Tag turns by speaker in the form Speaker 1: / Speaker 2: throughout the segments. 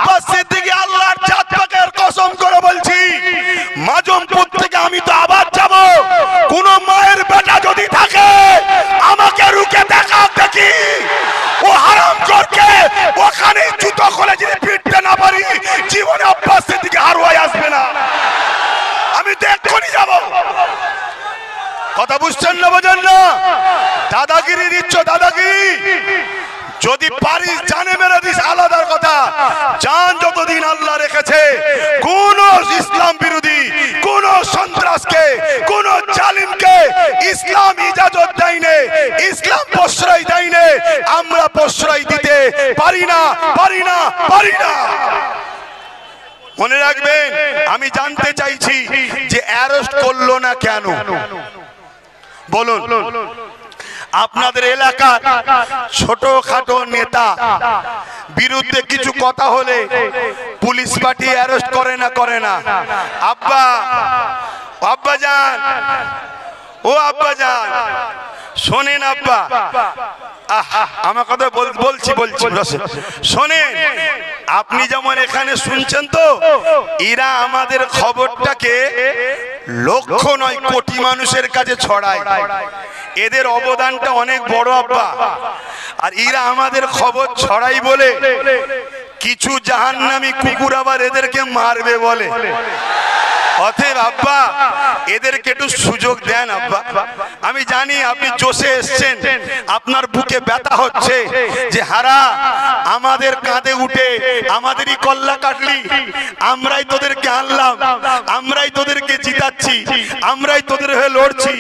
Speaker 1: আব্বাস সিদ্দিকী আল্লাহর জাত পাকের কসম করে বলছি, মাজমপুর থেকে আমি তো আবার যাব। কোন মায়ের বেটা যদি থাকে আমাকে রুকে দেখা দেখি, ও হারামখোরকে ওখানে জুতো খুলে যদি পিটতে না পারি, জীবনে আব্বাস সিদ্দিকী হারুয়াই আসবে না। আমি তো এক্ষুনি যাব। কথা বুঝছেন না, বোঝেন না? দাদাগিরি দিচ্ছ, দাদাগিরি। যদি পারিস জানে মেরে দিস, আলাদার কথা। জান যতদিন আল্লাহ রেখেছে, কোন ইসলাম বিরোধী, কোন সন্ত্রাসকে, কোন জালিমকে ইসলাম ইজাজত দেয়নি, ইসলাম প্রশ্রয় দেয়নি। আমরা প্রশ্রয় দিতে পারি না, পারি না, পারি না। মনে রাখবেন, আমি জানতে চাইছি যে অ্যারেস্ট করলো না কেন? বলুন। আপনাদের এলাকার ছোটখাটো নেতা বিরুদ্ধে কিছু কথা হলে পুলিশ পার্টি অ্যারেস্ট করে না, করে না? আব্বা, আব্বা যান, ও আব্বা যান, শোনেন আব্বা, আমার কথা বলছি শোনেন। আপনি যেমন এখানে শুনছেন, তো এরা আমাদের খবরটাকে লক্ষ নয় কোটি মানুষের কাছে ছড়ায়। এদের অবদানটা অনেক বড় আব্বা। আর এরা আমাদের খবর ছড়াই বলে কিছু জাহান্নামী কুকুর আবার এদেরকে মারবে বলে। অতএব আব্বা, এদেরকে একটু সুযোগ দেন আব্বা। আমি জানি আপনি জোশে এসছেন, আপনার বুকে ব্যথা হচ্ছে যে হারা আমাদের কাঁধে উঠে আমাদেরই কল্লা কাটলি, আমরাই তোদেরকে আনলাম, আমরাই তোদেরকে জিতাচ্ছি, আমরাই তোদের হয়ে লড়ছি,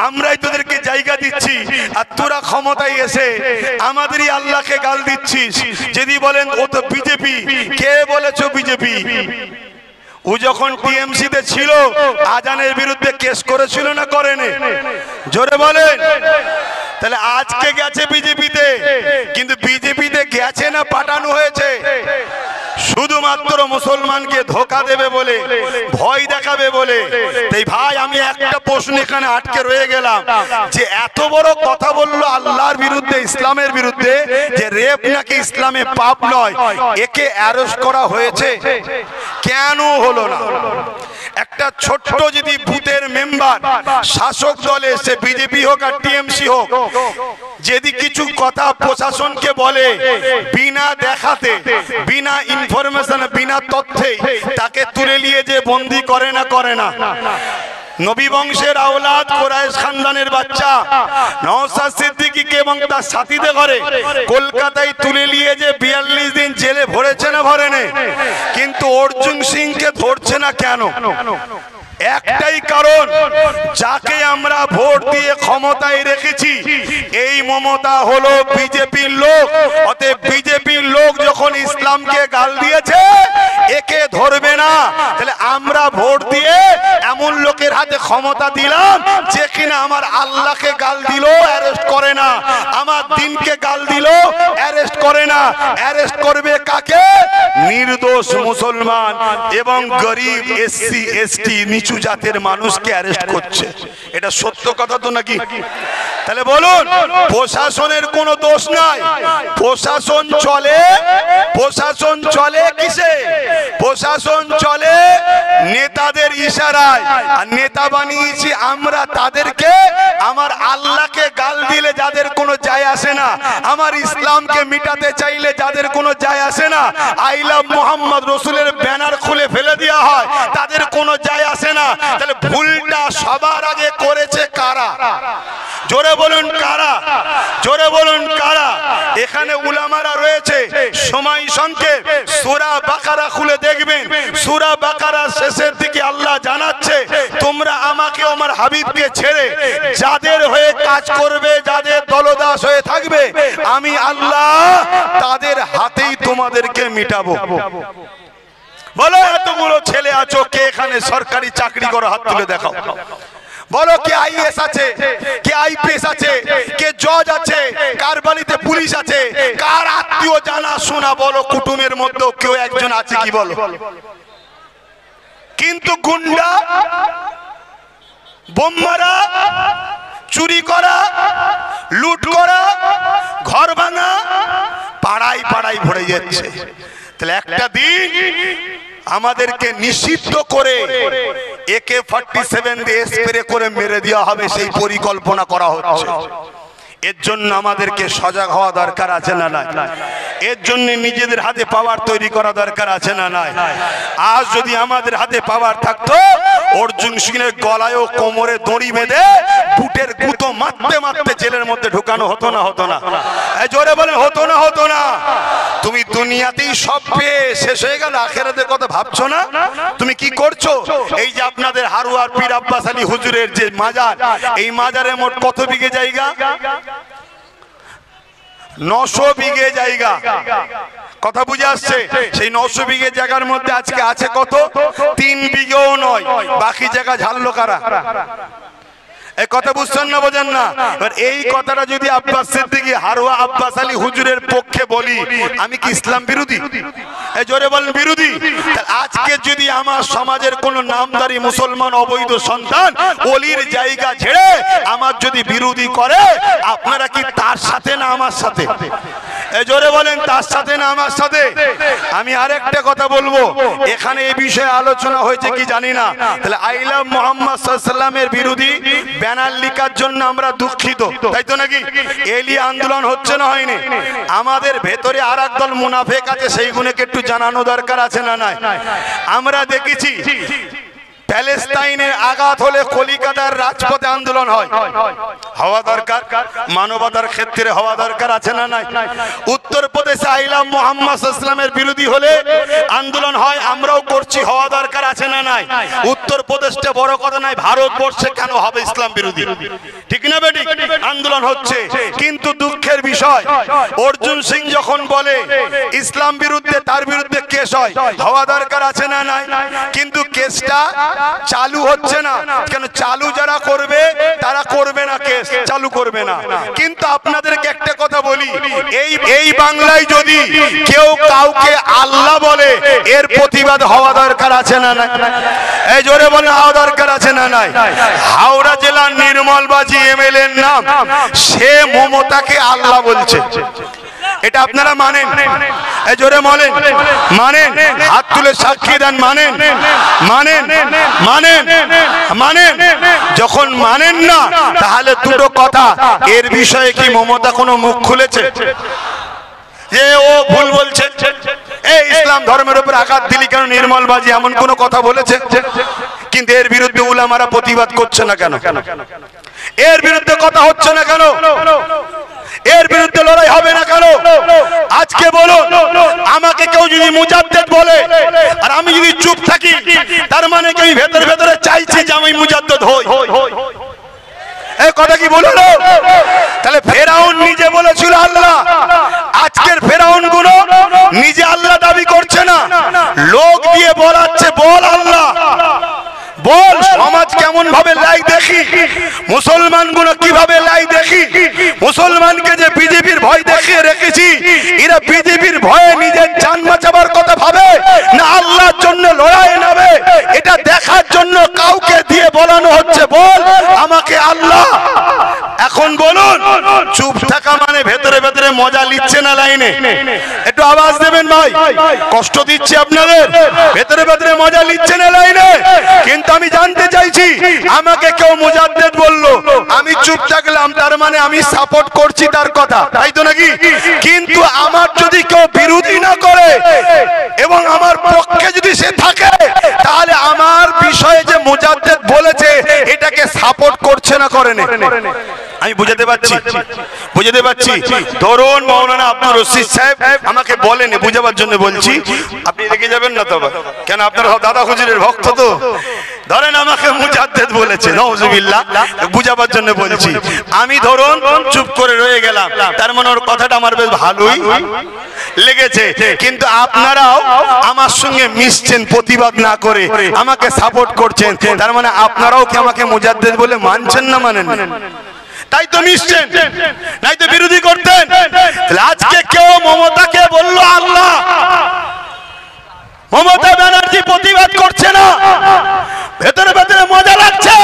Speaker 1: আমরাই তোদেরকে জায়গা দিচ্ছি, আর তোরা ক্ষমতায় এসে আমাদেরই আল্লাহকে গাল দিচ্ছিস। যদি বলেন ও তো বিজেপি, কে বলেছো বিজেপি? ও যখন টিএমসি তে ছিল আজানের বিরুদ্ধে কেস করেছিল না করেনি? জোরে বলেন। তাহলে আজকে গেছে বিজেপিতে, কিন্তু বিজেপিতে গেছে না পাঠানো হয়েছে শুধুমাত্র মুসলমানকে ধোকা দেবে বলে, ভয় দেখাবে বলে। তাই ভাই, আমি একটা প্রশ্ন এখানে আটকে রয়ে গেলাম, যে এত বড় কথা বললো আল্লাহর বিরুদ্ধে, ইসলামের বিরুদ্ধে, যে রেপ নাকি ইসলামে পাপ নয়, একে অ্যারেস্ট করা হয়েছে, কেন হলো না? একটা ছোট্ট যদি বুথের মেম্বার শাসক দলে, সে বিজেপি হোক আর টিএমসি হোক, যদি কিছু কথা প্রশাসনকে বলে বিনা দেখাতে, বিনা ইনফরমেশন, বিনা তথ্যে, তাকে তুলে নিয়ে যে বন্দি করে না, করে না? নবী বংশের আওলাদ কুরাইশ খানদানের বাচ্চা নওশাদ সিদ্দিকীকে এবং তার সাথীদের ঘরে কলকাতায় তুলে নিয়ে যে 42 দিন জেলে ভরেছে না, ভরেনি? কিন্তু অর্জুন সিংকে ধরছে না কেন? একটাই কারণ, যাকে আমরা ভোট দিয়ে ক্ষমতায় রেখেছি, এই মমতা হলো বিজেপির লোক। অতএব বিজেপির লোক যখন ইসলামকে গাল দিয়েছে, একে ধরবে না। তাহলে আমরা ভোট দিয়ে এমন লোকের হাতে ক্ষমতা দিলাম যে কিনা আমার আল্লাহকে গাল দিল, অ্যারেস্ট করে না, আমার দিনকে গাল দিল, অ্যারেস্ট করে না। অ্যারেস্ট করবে কাকে? নির্দোষ মুসলমান এবং গরিব, এসসি এসটি, নিচু জাতের মানুষকে অ্যারেস্ট করছে। এটা সত্য কথা তো নাকি? তাহলে বলুন, প্রশাসনের কোনো দোষ নাই। প্রশাসন চলে, প্রশাসন চলে কিসে? প্রশাসন চলে নেতাদের ইশারায়। আর নেতা বানিয়েছি আমরা তাদেরকে, আমার আল্লাহকে গাল দিলে যাদের কোনো যায় আসে না, আমার ইসলামকে মিটাতে চাইলে যাদের কোনো যায় আসে না, আই লাভ মোহাম্মদ রসুলের ব্যানার খুলে ফেলে দেওয়া হয়, তাদের কোনো যায় আসে না। তাহলে ভুলটা সবার আগে করেছে কারা? জোরে বলুন কারা? জোরে বলুন কারা? এখানে উলামারা রয়েছে। সময় সংক্ষেপ, সূরা বাকারা খুলে দেখবেন। সূরা বাকারা শেষের দিকে আল্লাহ জানাচ্ছে, তোমরা আমাকে, আমার হাবিবকে ছেড়ে যাদের হয়ে কাজ করবে, যাদের দলদাস হয়ে থাকবে, আমি আল্লাহ তাদের হাতেই তোমাদেরকে মিটাবো। বলো, এতগুলো ছেলে আছো, কে এখানে সরকারি চাকরি করো? হাত তুলে দেখাও। বলো, কে আইএস আছে, কে আইপিএস আছে, কে জজ আছে, কার বাড়িতে পুলিশ আছে, কার আত্মীয় জানা শোনা, বলো কুটুমের মধ্যে কেউ একজন আছে কি? বলো। কিন্তু গুন্ডা, বোম মারা, চুরি করা, লুট করা, ঘর ভাঙা পাড়ায় পাড়ায় ভরে যাচ্ছে। তাহলে একটা দিন আমাদেরকে নিষিদ্ধ করে AK-47 দিয়ে স্প্রে করে মেরে দেওয়া হবে, সেই পরিকল্পনা করা হচ্ছে। এর জন্য আমাদেরকে সজাগ হওয়া দরকার আছে না নাই? এর জন্য নিজেদের হাতে পাওয়ার তৈরি করা দরকার আছে না নাই? আজ যদি আমাদের হাতে পাওয়ার থাকতো, অর্জুন সিংয়ের গলায় ও কোমরে দড়ি বেঁধে বুটের গুঁতো মারতে মারতে জেলের মধ্যে ঢুকানো হতো না? হতো না? জোরে বলেন, হতো না? হতো না? তুমি দুনিয়াতেই সব পেয়ে শেষ হয়ে গেল, আখিরাতের কথা ভাবছো না? তুমি কি করছো? এই যে আপনাদের হারুয়ার পীর আব্বাস আলী হুজুরের যে মাজার, এই মাজারে মোট কত বিঘে জায়গা? 900 বিঘে জায়গা। কথা বুঝে আসছে? সেই 900 বিঘে জায়গার মধ্যে আজকে আছে কত? 3 বিঘেও নয়। বাকি জায়গা ঝাড়লো কারা? এই কথা বুঝছেন না, বোঝেন না? এবার এই কথাটা যদি আব্বাস সিদ্দিকী হারুয়া আব্বাস আলী হুজুরের পক্ষে বলি, আমি কি ইসলাম বিরোধী? এই জোরে বলেন বিরোধী। আজকে যদি আমার সমাজের কোন নামদারি মুসলমান অবৈধ সন্তান ওলির জায়গা ছেড়ে আমার যদি বিরোধী করে, আপনারা কি তার সাথে না আমার সাথে? এই জোরে বলেন, তার সাথে না আমার সাথে? আমি আরেকটা কথা বলবো, এখানে এই বিষয়ে আলোচনা হয়েছে কি জানি না। তাহলে আই লাভ মুহাম্মদ সাল্লাল্লাহু আলাইহি ওয়াসাল্লামের বিরোধী ব্যানার লিখার জন্য আমরা দুঃখিত, তাই তো নাকি? এলি আন্দোলন হচ্ছে না, হয়নি? আমাদের ভেতরে আর একদল মুনাফেক আছে, সেইগুলোকে একটু জানানো দরকার আছে না নাই? আমরা দেখেছি প্যালেস্তাইনের আঘাত হলে কলিকাতার রাজপথে আন্দোলন হয়, হওয়া দরকার। মানবতার ক্ষেত্রে হওয়া দরকার আছে না নাই? উত্তরপ্রদেশে আই লাভ মুহাম্মদ সাল্লাল্লাহু আলাইহি ওয়াসাল্লামের বিরোধী হলে আন্দোলন হয়, আমরাও করছি, হওয়া দরকার আছে না নাই? উত্তরপ্রদেশটা বড় কথা নাই, ভারতবর্ষে কেন হবে ইসলাম বিরোধী? ঠিক না বেটি? আন্দোলন হচ্ছে। কিন্তু দুঃখের বিষয়, অর্জুন সিং যখন বলে ইসলাম বিরুদ্ধে, তার বিরুদ্ধে কেস হয়, হওয়া দরকার আছে না নাই? কিন্তু কেসটা চালু হচ্ছে না কেন? চালু যারা করবে তারা করবে না, কেস চালু করবে না। কিন্তু আপনাদেরকে একটা কথা বলি, এই বাংলায় যদি কেউ কাউকে আল্লাহ বলে, এর প্রতিবাদ হওয়া দরকার আছে না নাই? এই জোরে বলে, হওয়া দরকার আছে না নাই? হাওড়া জেলার নির্মলবাজি এমএলএ এর নাম, সে মমতাকে আল্লাহ বলছে, এটা আপনারা মানেন? এই জোরে বলেন, মানেন? হাত তুলে সাক্ষী দেন, মানেন? মানেন? মানেন? মানেন? যখন মানেন না, তাহলে দুটো কথা, এর বিষয়ে কি মমতা কোনো মুখ খুলেছে যে ও ভুল বলছে, এই ইসলাম ধর্মের উপর আঘাত দিলি কেন নির্মলবাজি, এমন কোন কথা বলেছে? কিন্তু এর বিরুদ্ধে উলামারা প্রতিবাদ করছে না কেন? এর বিরুদ্ধে কথা হচ্ছে না কেন? এর বিরুদ্ধে লড়াই হবে না কেন? আজকে বলুন, আমাকে কেউ যদি মুজাদ্দেদ বলে আর আমি যদি চুপ থাকি, তার মানে কি আমি ভেতরে ভেতরে চাইছি যে আমি মুজাদ্দেদ হই? এই কথা কি বলুন? তাহলে ফেরাউন নিজে বলেছিল আল্লাহ, আজকের ফেরাউন গুলো নিজে আল্লাহ দাবি করছে না, লোক দিয়ে বলাচ্ছে বল আল্লাহ, বল। সমাজ কেমন ভাবে লাই দেখি, মুসলমান গুলো কিভাবে লাই দেখি, মুসলমানকে যে বিজেপির ভয় দেখিয়ে রেখেছি, এরা বিজেপির ভয়ে নিজের জান বাঁচাবার কথা ভাবে না আল্লাহর জন্য লড়াই নামে, এটা দেখার জন্য কাউকে দিয়ে বলানো হচ্ছে বল আমাকে আল্লাহ। এখন বলুন, চুপ থাকা মানে ভেতরে ভেতরে মজা নিচ্ছে না লাইনে? একটু আওয়াজ দেবেন ভাই, কষ্ট দিচ্ছে আপনাদের, ভেতরে ভেতরে মজা নিচ্ছে না লাইনে? কিন্তু আমি জানতে চাইছি, আমাকে কেউ মুজাদ্দেদ বললো, আমি চুপ থাকলাম, তার মানে আমি সাপোর্ট করছি তার কথা, তাই তো নাকি? কিন্তু আমার যদি কেউ বিরোধী না করে এবং আমার পক্ষে যদি সে থাকে, তাহলে আমার বিষয়ে যে মুজাদ্দেদ বলেছে এটাকে সাপোর্ট করছে না, করে না? আমি বুঝাতে পারছি? বুঝাতে পারছি? ধরুন মাওলানা আব্দুর রশিদ সাহেব আমাকে বলেন, বুঝাবার জন্য বলছি, আপনি রেগে যাবেন না তো? কেন, আপনার দাদা হুজুরের ভক্ত তো। ধরেন আমাকে মুজাদ্দেদ বলেছে, নাউজুবিল্লাহ, বুঝাবার জন্য বলছি। আমি ধরুন চুপ করে রয়ে গেলাম, তার মানে ওর কথাটা আমার বেশ ভালোই লেগেছে। কিন্তু আপনারাও আমার সঙ্গে মিশছেন, প্রতিবাদ না করে আমাকে সাপোর্ট করছেন, তার মানে আপনারাও কি আমাকে মুজাদ্দেদ বলে মানছেন না মানেন? তাই তো মিশছেন, নাই তো বিরোধী করতেন। আজকে কেউ মমতাকে বললো আল্লাহ, মমতা ব্যানার্জি প্রতিবাদ করছে না, ভেতরে ভেতরে মজা লাগছে।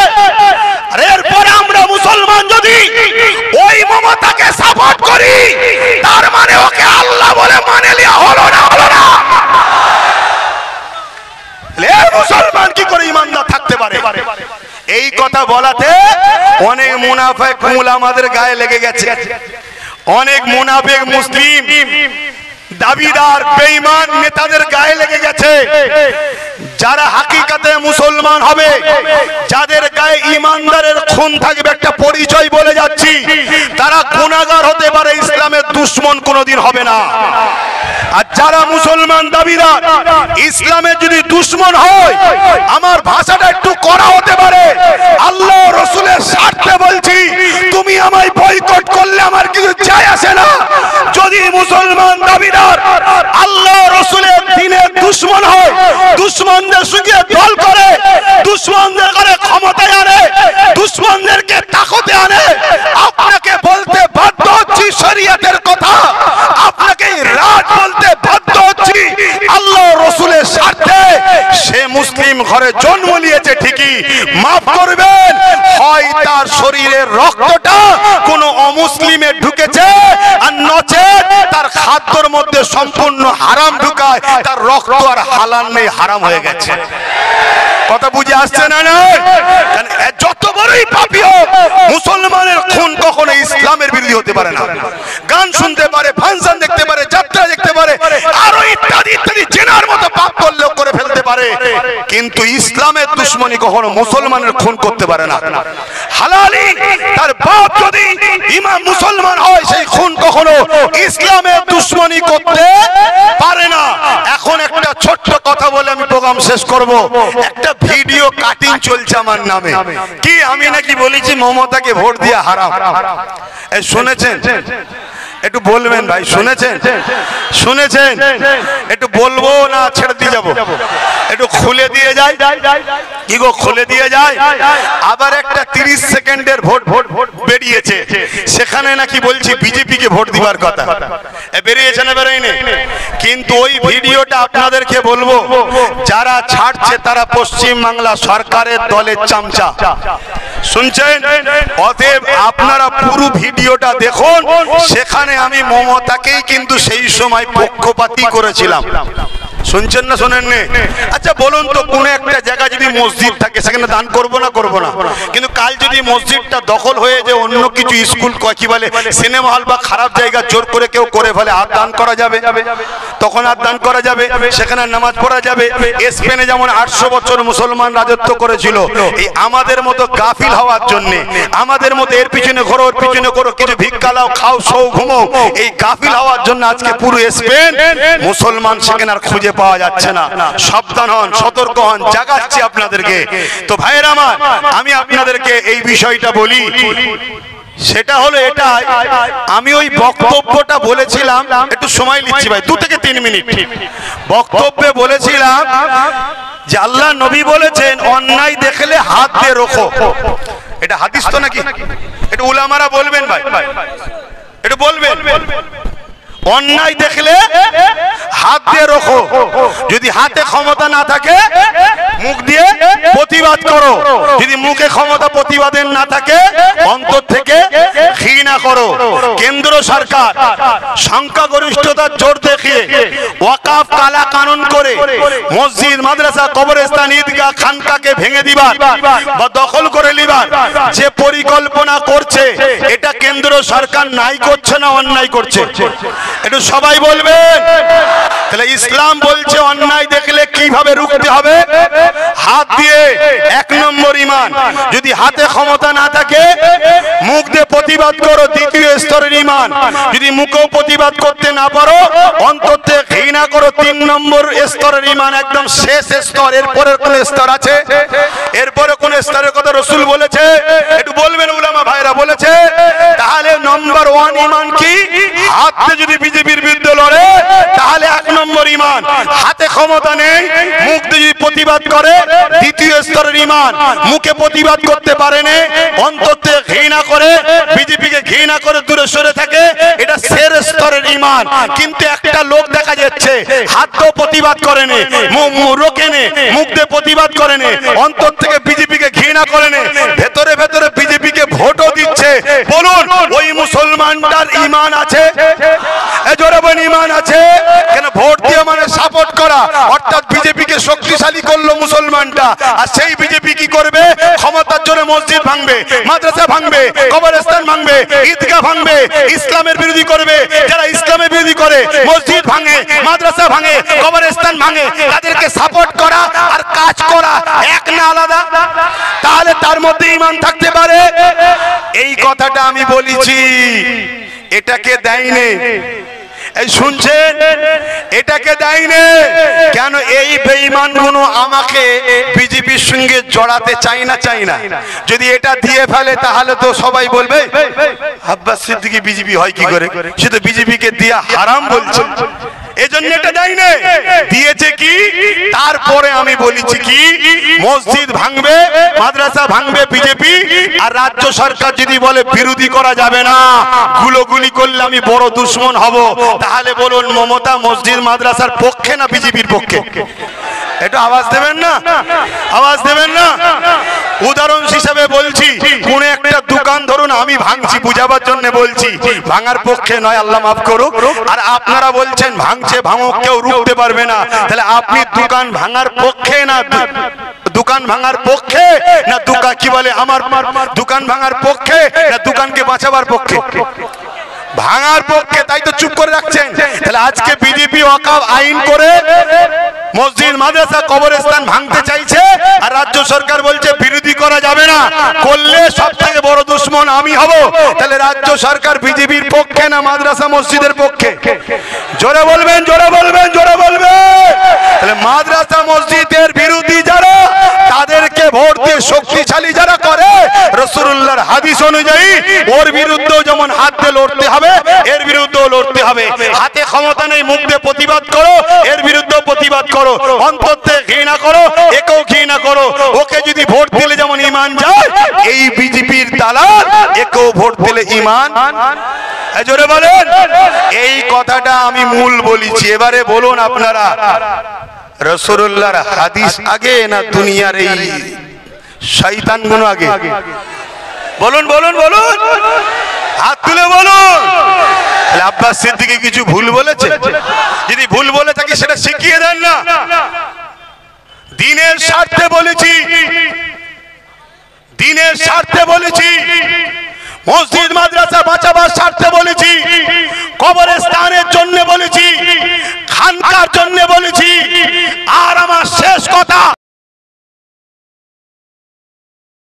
Speaker 1: আর এরপরে আমরা মুসলমান যদি ওই মমতাকে সাপোর্ট করি, তার মানে ওকে আল্লাহ বলে মানে লিয়া হলো না? হলো না? মুসলমান কি করে ইমানদার থাকতে পারে? এই কথা বলাতে অনেক মুনাফিক মুলা আমাদের গায়ে লেগে গেছে। অনেক মুনাফিক মুসলিম দাবিদার বেঈমান নেতাদের গায়ে লেগে গেছে। যারা হাকিকাতে মুসলমান হবে, যাদের গায়ে ইমানদারের খুন থাকবে, একটা পরিচয় বলে যাচ্ছি, তারা গুনাহগার হতে পারে, ইসলামের দুশমন কোনোদিন হবে না। আর যারা মুসলমান দাবিদার ইসলামের যদি দুশমন হয়, আমার ভাষাটা একটু কড়া হতে পারে, আল্লাহ রাসূলের স্বার্থে বলছি, তুমি আমায় বয়কট করলে আমার কিছু যায় আসে না। যদি মুসলমান দাবিদার আল্লাহ রাসূলের দ্বীনের দুশমন হয়, দুশমনদের সঙ্গে দল করে, দুশমনদের করে ক্ষমতায় আনে, দুশমনদেরকে তাকতে আনে, আপনাকে বলতে বাধ্য হচ্ছি শরীয়তের কথা, আপনাকে রাজ বলতে বাধ্য হচ্ছি আল্লাহ রাসূলের স্বার্থে। সে মুসলিম ঘরে জন্ম নিয়েছে ঠিকই, মাফ করবেন, হয় তার শরীরের রক্তটা কোন অমুসলিমে ঢুকেছে, আর নচেত তার খাদ্যের মধ্যে সম্পূর্ণ হারাম ঢুকায়, তার রক্ত আর হালাল নেই, হারাম হয়ে গেছে। কথা বুঝে আসছে না? না, যত বড়ই পাপী হোক, মুসলমানের খুন কখনো ইসলামের বিরোধী হতে পারে না। গান শুনতে পারে, ফাংশন দেখতে পারে, যাত্রা দেখতে পারে, আরো ইত্যাদি ইত্যাদি জেনার মতো পাপ করলেও করে ফেলতে পারে, কিন্তু ইসলামের দুশমনী কখনো মুসলমানের খুন করতে পারে না। হালালি তার বাপ যদি ইমাম মুসলমান হয়, সেই খুন কখনো ইসলামের দুশমনী করতে পারে না। এখন একটা ছোট্ট কথা বলে আমি প্রোগ্রাম শেষ করব। একটা ভিডিও কাটিং চলছে আমার নামে, কি আমি নাকি বলেছি মমতাকে ভোট দিয়ে হারাম। এই শুনেছেন? একটু বলবেন ভাই, শুনেছেন? শুনেছেন? একটু বলবো না ছেড়ে দিয়ে যাবো? একটু খুলে দিয়ে যায়, কি গো খুলে দিয়ে যায়। আবার একটা 30 সেকেন্ডের ভোট বেরিয়েছে, সেখানে নাকি বলছি বিজেপি কে ভোট দিবার কথা। বেরিয়েছে না বেরোয়নি? কিন্তু ওই ভিডিওটা আপনাদেরকে বলবো, যারা ছাড়ছে তারা পশ্চিম বাংলা সরকারের দলের চামচা। শুনছেন? অতএব আপনারা পুরো ভিডিওটা দেখুন, সেখানে আমি মমতাকেই কিন্তু সেই সময় পক্ষপাতী করেছিলাম। শুনছেন না শোনেননি? আচ্ছা বলুন তো, কোন একটা জায়গা যদি মসজিদ থাকে সেখানে দান করবো না করবো না? কিন্তু কাল যদি মসজিদটা দখল হয়ে যায়, অন্য কিছু স্কুল কি বলে সিনেমা হল বা খারাপ জায়গা জোর করে কেউ করে ফেলে, আর দান করা যাবে? তখন আর দান করা যাবে, সেখানে নামাজ পড়া যাবে। স্পেনে যেমন 800 বছর মুসলমান রাজত্ব করেছিল, এই আমাদের মতো গাফিল হওয়ার জন্য, আমাদের মতো এর পিছনে ঘোরো ওর পিছনে করো, কিছু ভিক্ষা লাও, খাও, শো, ঘুমো, এই গাফিল হওয়ার জন্য আজকে পুরো স্পেন মুসলমান সেখানে আর খুঁজে পাওয়া যাচ্ছে না। সাবধান হন, সতর্ক হন, জাগাচ্ছি আপনাদেরকে। তো ভাইয়েরা আমার, আমি আপনাদেরকে এই বিষয়টা বলি, সেটা হলো এটা, আমি ওই বক্তব্যটা বলেছিলাম, একটু সময় নিচ্ছি ভাই, 2 থেকে 3 মিনিট। বক্তব্যে বলেছিলাম যে আল্লাহ নবী বলেছেন অন্যায় দেখলে হাত দিয়ে রোখো। এটা হাদিস তো নাকি? এটা উলামারা বলবেন ভাই, এটা বলবেন। অন্যায় দেখলে হাত দিয়ে রোখো, যদি হাতে ক্ষমতা না থাকে মুখ দিয়ে প্রতিবাদ করো, যদি মুখে ক্ষমতা প্রতিবাদের না থাকে অন্তর থেকে ঘৃণা করো। কেন্দ্র সরকার সংখ্যাগরিষ্ঠতার জোর দেখিয়ে ওয়াকাফ কালা কানুন করে মসজিদ, মাদ্রাসা, কবরস্থান, ঈদগাহ, খানকাকে ভেঙে দিবার বা দখল করে নিবার যে পরিকল্পনা করছে, এটা কেন্দ্র সরকার নাই করছে না অন্যায় করছে? একটু সবাই বলবেন। তাহলে ইসলাম বলছে অন্যায় দেখলে কিভাবে রুখতে হবে? হাত দিয়ে। 1 নম্বর ঈমান। যদি হাতে ক্ষমতা না থাকে মুখ দিয়ে প্রতিবাদ করো, 2য় স্তরের ঈমান। যদি মুখেও প্রতিবাদ করতে না পারো অন্তর থেকে ঘৃণা করো, 3 নম্বর স্তরের ঈমান, একদম শেষ স্তর। এরপরে কোন স্তর আছে? এরপরে কোন স্তরের কথা রাসূল বলেছে? একটু বলবেন উলামা ভাইরা বলেছে। তাহলে নম্বর 1 ঈমান কি? হাতে যদি বিজেপির বিরুদ্ধে লড়ে তাহলে 1 নম্বর ঈমান। হাতে ক্ষমতা নেই, মুখ দিয়ে যদি প্রতিবাদ করে 2য় স্তরের ঈমান। মুখে প্রতিবাদ করতে পারে না, অন্তর থেকে ঘৃণা করে, বিজেপিকে ঘৃণা করে দূরে সরে থাকে, এটা শেষ স্তরের ঈমান। কিন্তু একটা লোক দেখা যাচ্ছে হাত দিয়ে প্রতিবাদ করে না, রোকে না, মুখ দিয়ে প্রতিবাদ করে না, অন্তর থেকে বিজেপিকে ঘৃণা করে না, ভেতরে ভেতরে বিজেপিকে ভোটও দিচ্ছে। বলুন ওই মুসলমানটার ঈমান আছে? জোরে বলুন ঈমান আছে? কেন ভোট দিয়ে মানে সাপ সাপোর্ট করা, অর্থাৎ বিজেপিকে শক্তিশালী করলো মুসলমানটা। আর সেই বিজেপি কি করবে? ক্ষমতার জন্য মসজিদ ভাঙবে, মাদ্রাসা ভাঙবে, কবরস্থান ভাঙবে, ঈদগাহ ভাঙবে, ইসলামের বিরোধী করবে। যারা ইসলামের বিরোধী করে, মসজিদ ভাঙে, মাদ্রাসা ভাঙে, কবরস্থান ভাঙে, তাদেরকে সাপোর্ট করা আর কাজ করা এক না আলাদা? তাহলে তার মধ্যে ঈমান থাকতে পারে? এই কথাটা আমি বলেছি, এটাকে দেয়নি। এই শুনছেন, এটাকে দেয়নি কেন? এই বেঈমানগুলো আমাকে বিজেপির সঙ্গে জড়াতে চাই না। যদি এটা দিয়ে ফেলে তাহলে তো সবাই বলবে আব্বাস সিদ্দিকী বিজেপি হয় কি করে, সে তো বিজেপিকে দিয়া হারাম বলছে। এজন্য এটা দেয়নি, দিয়েছে কি? তারপরে আমি বলেছি কি, মসজিদ ভাঙবে, মাদ্রাসা ভাঙবে বিজেপি, আর রাজ্য সরকার যদি বলে বিরোধী করা যাবে না, গুলোগুলি করলে আমি বড় দুশ্মন হব, তাহলে বলুন মমতা মসজিদ মাদ্রাসার পক্ষে না বিজেপির পক্ষে? এটা আওয়াজ দেবেন না? আওয়াজ দেবেন না? উদাহরণ হিসেবে বলছি, কোন একটা দোকান ধরুন আমি ভাঙছি, বুঝাবার জন্য বলছি, ভাঙার পক্ষে নয়, আল্লাহ মাফ করুক। আর আপনারা বলছেন ভাঙছে ভাঙুক, কেউ রুখতে পারবে না। তাহলে আপনি দোকান ভাঙার পক্ষে না দোকান ভাঙার পক্ষে না দোকান কি বলে আমার দোকান ভাঙার পক্ষে না দোকানকে বাঁচাবার পক্ষে? ভাঙার পক্ষে, তাই তো চুপ করে রাখছেন। তাহলে আজকে বিজেপি ওয়াকফ আইন করে মসজিদ মাদ্রাসা কবরস্থান ভাঙতে চাইছে, আর রাজ্য সরকার বলছে বিরোধী করা যাবে না, করলে সব থেকে বড় দুশ্মন আমি হব। তাহলে রাজ্য সরকার বিজেপির পক্ষে না মাদ্রাসা মসজিদের পক্ষে? জোরে বলবেন, জোরে বলবেন, জোরে বলবেন। তাহলে মাদ্রাসা মসজিদের বিরোধী যারা, তাদেরকে ভোট দিয়ে শক্তিশালী যারা করে, রাসূলুল্লাহর হাদিস অনুযায়ী ওর বিরুদ্ধেও যেমন হাত দিয়ে লড়তে হবে, এর বিরুদ্ধেও লড়তে হবে। হাতে ক্ষমতা নেই, মুখ দিয়ে প্রতিবাদ করো, এর বিরুদ্ধেও প্রতিবাদ করো, অন্তর থেকে ঘৃণা করো, একেও ঘৃণা করো। ওকে যদি ভোট দিলে যেমন ঈমান যায়, এই বিজেপির দালাল একেও ভোট দিলে ঈমান। জোরে বলেন। এই কথাটা আমি মূল বলেছি। এবারে বলুন আপনারা, রাসূলুল্লাহর হাদিস আগে না দুনিয়ার এই শয়তানগুলো আগে? বলুন বলুন বলুন, হাত তুলে বলুন। আব্বাস সিদ্দিকী কিছু ভুল বলেছে? যদি ভুল বলে থাকি সেটা শিখিয়ে দেন না। দিনের স্বার্থে বলেছি, দিনের স্বার্থে বলেছি, মসজিদ